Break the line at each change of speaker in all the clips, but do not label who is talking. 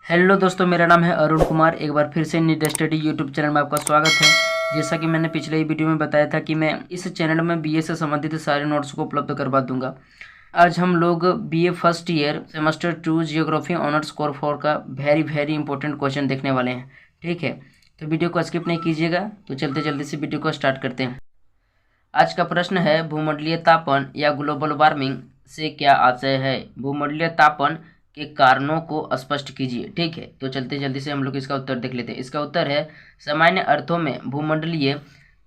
Hello दोस्तों, मेरा नाम है अरुण कुमार। एक बार फिर से नीट स्टडी यूट्यूब चैनल में आपका स्वागत है। जैसा कि मैंने पिछले ही वीडियो में बताया था कि मैं इस चैनल में बीए से संबंधित सारे नोट्स को उपलब्ध करवा दूंगा। आज हम लोग BA first year semester 2 geography honours core 4 का वेरी इंपॉर्टेंट क्वेश्चन देखने वाले हैं। ठीक है, तो वीडियो को स्किप नहीं कीजिएगा। तो चलते जल्दी से वीडियो को स्टार्ट करते हैं। आज का प्रश्न है, भूमंडलीय तापन या ग्लोबल वार्मिंग से क्या आशय है? भूमंडलीय तापन के कारणों को स्पष्ट कीजिए। ठीक है, तो चलते जल्दी से हम लोग इसका उत्तर देख लेते हैं। इसका उत्तर है, सामान्य अर्थों में भूमंडलीय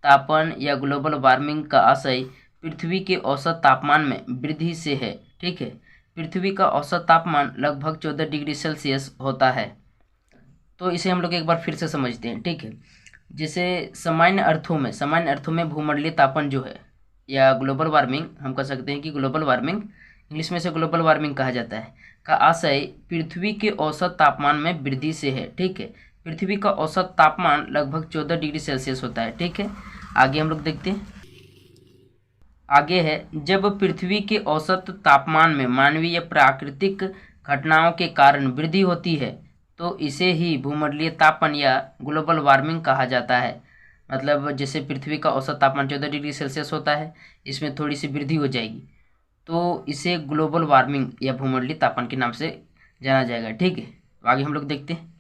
तापन या ग्लोबल वार्मिंग का आशय पृथ्वी के औसत तापमान में वृद्धि से है। ठीक है, पृथ्वी का औसत तापमान लगभग 14 डिग्री सेल्सियस होता है। तो इसे हम लोग एक बार फिर से समझते हैं। ठीक है, जैसे सामान्य अर्थों में भूमंडलीय तापन जो है या ग्लोबल वार्मिंग, हम कह सकते हैं कि ग्लोबल वार्मिंग, इंग्लिश में से ग्लोबल वार्मिंग कहा जाता है, का आशय पृथ्वी के औसत तापमान में वृद्धि से है। ठीक है, पृथ्वी का औसत तापमान लगभग 14 डिग्री सेल्सियस होता है। ठीक है, आगे हम लोग देखते हैं। आगे है, जब पृथ्वी के औसत तापमान में मानवीय या प्राकृतिक घटनाओं के कारण वृद्धि होती है तो इसे ही भूमंडलीय तापन या ग्लोबल वार्मिंग कहा जाता है। मतलब जैसे पृथ्वी का औसत तापमान 14 डिग्री सेल्सियस होता है, इसमें थोड़ी सी वृद्धि हो जाएगी तो इसे ग्लोबल वार्मिंग या भूमंडलीय तापन के नाम से जाना जाएगा। ठीक है, तो आगे हम लोग देखते हैं।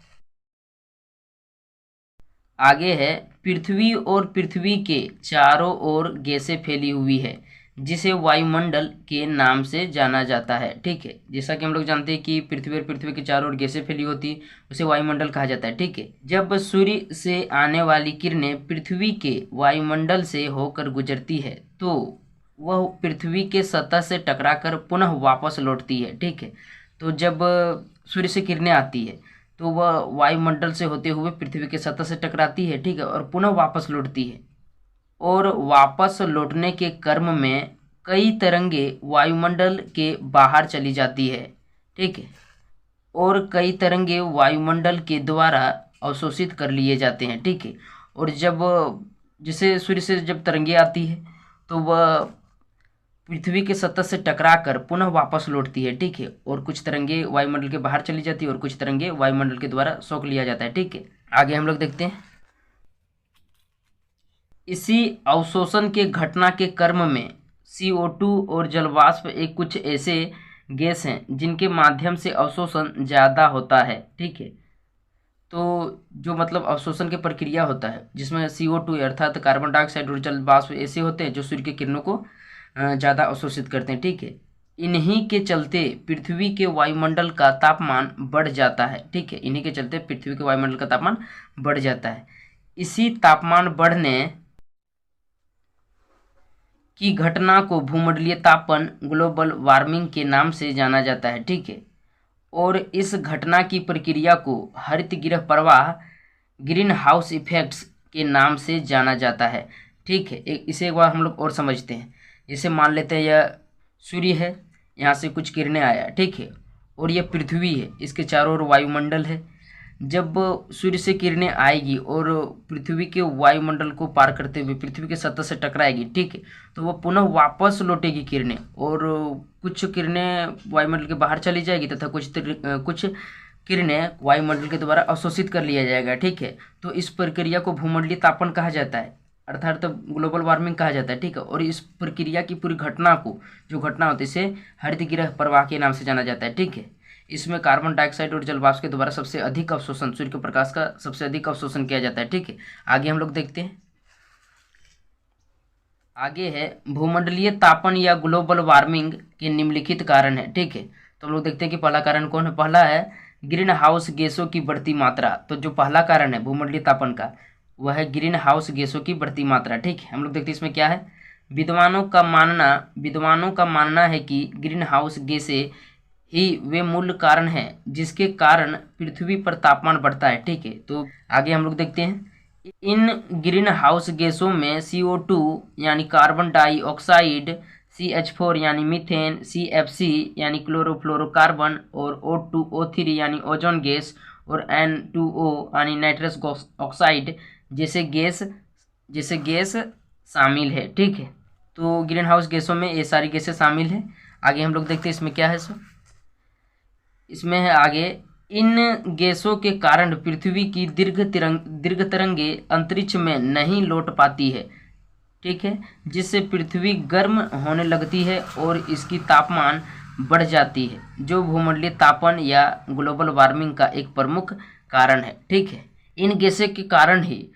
आगे है, पृथ्वी और पृथ्वी के चारों ओर गैसें फैली हुई है जिसे वायुमंडल के नाम से जाना जाता है। ठीक है, जैसा कि हम लोग जानते हैं कि पृथ्वी और पृथ्वी के चारों ओर गैसें फैली होती है, उसे वायुमंडल कहा जाता है। ठीक है, जब सूर्य से आने वाली किरणें पृथ्वी के वायुमंडल से होकर गुजरती है तो वह पृथ्वी के सतह से टकराकर पुनः वापस लौटती है। ठीक है, तो जब सूर्य से किरणें आती है तो वह वायुमंडल से होते हुए पृथ्वी के सतह से टकराती है। ठीक है, और पुनः वापस लौटती है। और वापस लौटने के क्रम में कई तरंगे वायुमंडल के बाहर चली जाती है। ठीक है, और कई तरंगे वायुमंडल के द्वारा अवशोषित कर लिए जाते हैं। ठीक है, और जब जैसे सूर्य से जब तरंगे आती है तो वह पृथ्वी के सतह से टकराकर पुनः वापस लौटती है। ठीक है, और कुछ तरंगे वायुमंडल के बाहर चली जाती है और कुछ तरंगे वायुमंडल के द्वारा सोख लिया जाता है। ठीक है, आगे हम लोग देखते हैं। इसी अवशोषण के घटना के क्रम में CO2 और जलवाष्प एक कुछ ऐसे गैस हैं जिनके माध्यम से अवशोषण ज़्यादा होता है। ठीक है, तो जो मतलब अवशोषण की प्रक्रिया होता है जिसमें CO2 अर्थात कार्बन डाइऑक्साइड और जल वाष्प ऐसे होते हैं जो सूर्य की किरणों को ज़्यादा अवशोषित करते हैं। ठीक है, इन्हीं के चलते पृथ्वी के वायुमंडल का तापमान बढ़ जाता है। ठीक है, इन्हीं के चलते पृथ्वी के वायुमंडल का तापमान बढ़ जाता है। इसी तापमान बढ़ने की घटना को भूमंडलीय तापन ग्लोबल वार्मिंग के नाम से जाना जाता है। ठीक है, और इस घटना की प्रक्रिया को हरित गृह प्रवाह ग्रीन हाउस इफेक्ट्स के नाम से जाना जाता है। ठीक है, इसे एक बार हम लोग और समझते हैं। जैसे मान लेते हैं यह सूर्य है, यहाँ से कुछ किरणें आया। ठीक है, और यह पृथ्वी है, इसके चारों ओर वायुमंडल है। जब सूर्य से किरणें आएगी और पृथ्वी के वायुमंडल को पार करते हुए पृथ्वी के सतह से टकराएगी, ठीक है, तो वह पुनः वापस लौटेगी किरणें, और कुछ किरणें वायुमंडल के बाहर चली जाएगी तथा कुछ किरणें वायुमंडल के द्वारा अवशोषित कर लिया जाएगा। ठीक है, तो इस प्रक्रिया को भूमंडलीय तापन कहा जाता है, अर्थात ग्लोबल वार्मिंग कहा जाता है। ठीक है, और इस प्रक्रिया की पूरी घटना को, जो घटना होती है, इसे हरित गृह प्रवाह के नाम से जाना जाता है। ठीक है, इसमें कार्बन डाइऑक्साइड और जल वाष्प के द्वारा सबसे अधिक अवशोषण, सूर्य के प्रकाश का सबसे अधिक अवशोषण किया जाता है। ठीक है, आगे हम लोग देखते हैं। आगे है, भूमंडलीय तापन या ग्लोबल वार्मिंग के निम्नलिखित कारण है। ठीक है, तो हम लोग देखते हैं कि पहला कारण कौन है। पहला है ग्रीन हाउस गैसों की बढ़ती मात्रा। तो जो पहला कारण है भूमंडलीय तापन का, वह है ग्रीन हाउस गैसों की बढ़ती मात्रा। ठीक है, हम लोग देखते हैं इसमें क्या है। विद्वानों का मानना है कि ग्रीन हाउस गैसें ही वे मूल कारण हैं जिसके कारण पृथ्वी पर तापमान बढ़ता है। ठीक है, तो आगे हम लोग देखते हैं। इन ग्रीन हाउस गैसों में CO2 यानी कार्बन डाइऑक्साइड, CH4 यानी मीथेन, CFC यानी क्लोरोफ्लोरोकार्बन और O2O3 यानी ओजोन गैस और N2O यानी नाइट्रस ऑक्साइड जैसे गैस शामिल है। ठीक है, तो ग्रीन हाउस गैसों में ये सारी गैसें शामिल हैं। आगे हम लोग देखते हैं इसमें क्या है। इसमें है आगे इन गैसों के कारण पृथ्वी की दीर्घ तरंगे अंतरिक्ष में नहीं लौट पाती है, ठीक है, जिससे पृथ्वी गर्म होने लगती है और इसकी तापमान बढ़ जाती है, जो भूमंडलीय तापन या ग्लोबल वार्मिंग का एक प्रमुख कारण है, ठीक है। इन गैसों के कारण ही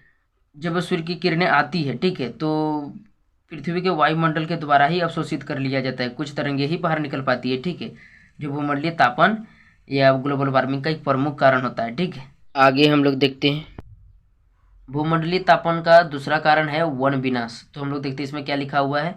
जब सूर्य की किरणें आती है, ठीक है, तो पृथ्वी के वायुमंडल के द्वारा ही अवशोषित कर लिया जाता है, कुछ तरंगे ही बाहर निकल पाती है, ठीक है, जो भूमंडलीय तापन या ग्लोबल वार्मिंग का एक प्रमुख कारण होता है, ठीक है। आगे हम लोग देखते हैं भूमंडलीय तापन का दूसरा कारण है वन विनाश। तो हम लोग देखते हैं इसमें क्या लिखा हुआ है।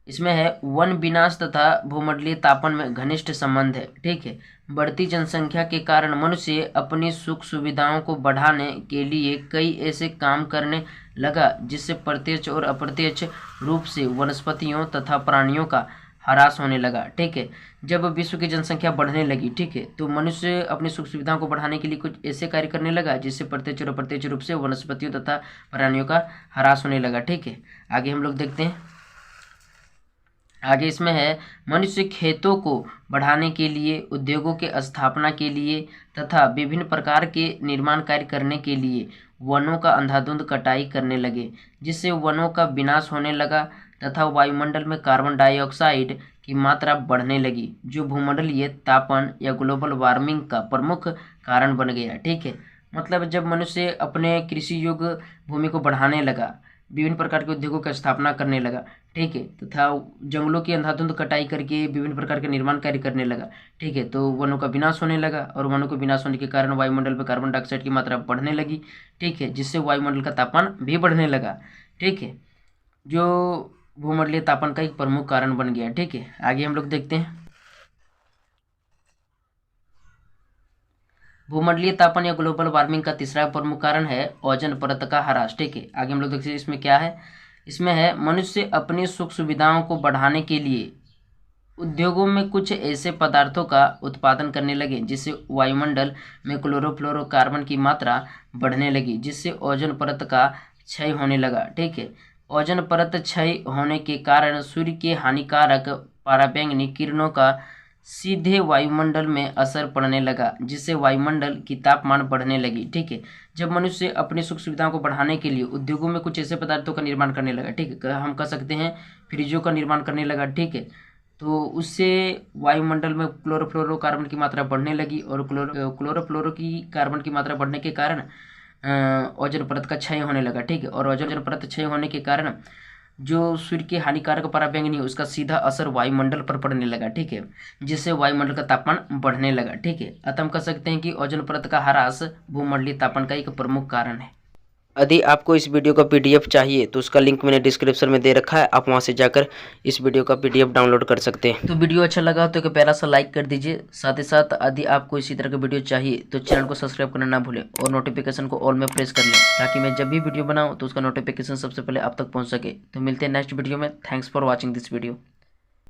इसमें है वन विनाश तथा भूमंडलीय तापन में घनिष्ठ संबंध है, ठीक है। बढ़ती जनसंख्या के कारण मनुष्य अपनी सुख सुविधाओं को बढ़ाने के लिए कई ऐसे काम करने लगा जिससे प्रत्यक्ष और अप्रत्यक्ष रूप से वनस्पतियों तथा प्राणियों का ह्रास होने लगा, ठीक है। जब विश्व की जनसंख्या बढ़ने लगी, ठीक है, तो मनुष्य अपनी सुख सुविधाओं को बढ़ाने के लिए कुछ ऐसे कार्य करने लगा जिससे प्रत्यक्ष और अप्रत्यक्ष रूप से वनस्पतियों तथा प्राणियों का ह्रास होने लगा, ठीक है। आगे हम लोग देखते हैं। आगे इसमें है मनुष्य खेतों को बढ़ाने के लिए, उद्योगों के स्थापना के लिए तथा विभिन्न प्रकार के निर्माण कार्य करने के लिए वनों का अंधाधुंध कटाई करने लगे, जिससे वनों का विनाश होने लगा तथा वायुमंडल में कार्बन डाइऑक्साइड की मात्रा बढ़ने लगी, जो भूमंडलीय तापन या ग्लोबल वार्मिंग का प्रमुख कारण बन गया, ठीक है। मतलब जब मनुष्य अपने कृषि योग्य भूमि को बढ़ाने लगा, विभिन्न प्रकार के उद्योगों की स्थापना करने लगा, ठीक है, तथा जंगलों की अंधाधुंध कटाई करके विभिन्न प्रकार के निर्माण कार्य करने लगा, ठीक है, तो वनों का विनाश होने लगा और वनों के विनाश होने के कारण वायुमंडल में कार्बन डाइऑक्साइड की मात्रा बढ़ने लगी, ठीक है, जिससे वायुमंडल का तापमान भी बढ़ने लगा, ठीक है, जो भूमंडलीय तापन का एक प्रमुख कारण बन गया, ठीक है। आगे हम लोग देखते हैं भूमंडलीय तापन या ग्लोबल वार्मिंग का तीसरा प्रमुख कारण है ओजोन परत का ह्रास, ठीक है। आगे हम लोग देखते हैं इसमें क्या है। इसमें है मनुष्य अपनी सुख सुविधाओं को बढ़ाने के लिए उद्योगों में कुछ ऐसे पदार्थों का उत्पादन करने लगे जिससे वायुमंडल में क्लोरोफ्लोरोकार्बन की मात्रा बढ़ने लगी, जिससे ओजोन परत का क्षय होने लगा, ठीक है। ओजोन परत क्षय होने के कारण सूर्य के हानिकारक पराबैंगनी किरणों का सीधे वायुमंडल में असर पड़ने लगा, जिससे वायुमंडल की तापमान बढ़ने लगी, ठीक है। जब मनुष्य अपनी सुख सुविधाओं को बढ़ाने के लिए उद्योगों में कुछ ऐसे पदार्थों का निर्माण करने लगा, ठीक है, हम कह सकते हैं फ्रिजों का निर्माण करने लगा, ठीक है, तो उससे वायुमंडल में क्लोरोफ्लोरोकार्बन की मात्रा बढ़ने लगी और क्लोरोफ्लोरो की कार्बन की मात्रा बढ़ने के कारण ओजोन परत का क्षय होने लगा, ठीक है। और ओजोन परत क्षय होने के कारण जो सूर्य के हानिकारक पराबैंगनी है उसका सीधा असर वायुमंडल पर पड़ने लगा, ठीक है, जिससे वायुमंडल का तापमान बढ़ने लगा, ठीक है। अतः हम कह सकते हैं कि ओजोन परत का ह्रास भूमंडलीय तापन का एक प्रमुख कारण है। यदि आपको इस वीडियो का PDF चाहिए तो उसका लिंक मैंने डिस्क्रिप्शन में दे रखा है, आप वहां से जाकर इस वीडियो का PDF डाउनलोड कर सकते हैं। तो वीडियो अच्छा लगा तो एक प्यारा सा लाइक कर दीजिए। साथ ही साथ यदि आपको इसी तरह का वीडियो चाहिए तो चैनल को सब्सक्राइब करना ना भूलें और नोटिफिकेशन को ऑल में प्रेस कर लें, ताकि मैं जब भी वीडियो बनाऊँ तो उसका नोटिफिकेशन सबसे पहले आप तक पहुँच सके। तो मिलते हैं नेक्स्ट वीडियो में। Thanks for watching this video.